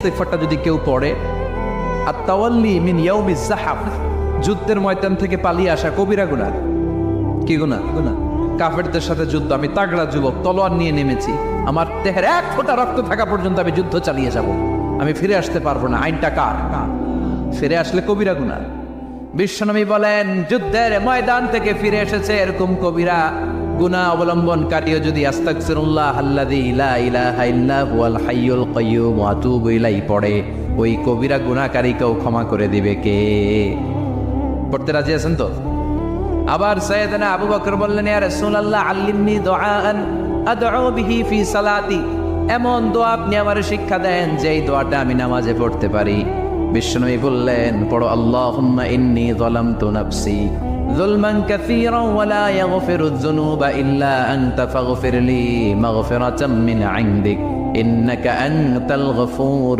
ইস্তিগফারটা যদি কেউ পড়ে, আত-তাওয়াল্লি মিন ইয়াউমিজ যাহাফ, যুদ্ধের ময়দান থেকে পালিয়ে আসা কবিরা গুনাহ। কি গুনাহ? কাফেরদের সাথে যুদ্ধ, আমি তাগড়া যুবক, তলোয়ার নিয়ে নেমেছি, আমার দেহের এক ফোঁটা রক্ত থাকা পর্যন্ত আমি যুদ্ধ চালিয়ে যাব, আমি ফিরে আসতে পারবো না, আইনটা কার? ফিরে আসলে কবিরা গুনাহ। বিশ্বনবী বলেন, যুদ্ধের ময়দান থেকে ফিরে এসেছে এরকম কবিরা গুনাহ অবলম্বনকারীও যদি আস্তাগফিরুল্লাহ আল্লাযী লা ইলাহা ইল্লা হুয়াল হাইয়ুল কাইয়্যুম ওয়া আতুবু ইলাইহি পড়ে, ওই কবিরা গুনাহকারীকেও ক্ষমা করে দিবে কে? পড়তে রাজি আছেন তো? আবার সাইয়েদনা আবু বকর বললেন, ইয়া রাসূলুল্লাহ আল্লিমনি দুআআন আদউ বিহি ফি সালাতি, এমন দোয়া আপনি আমারে শিক্ষা দেন যেই দোয়াটা আমি নামাজে পড়তে পারি। বিশ্বনবী বললেন, পড়ো আল্লাহুম্মা ইন্নী যালামতু নাফসি যুলমান কাসীরান ওয়া লা ইয়াগফিরুয যুনুবা ইল্লা আনতা ফাগফিরলি মাগফিরাতাম মিন ইনদিক ইন্নাকা আনতাল গফুর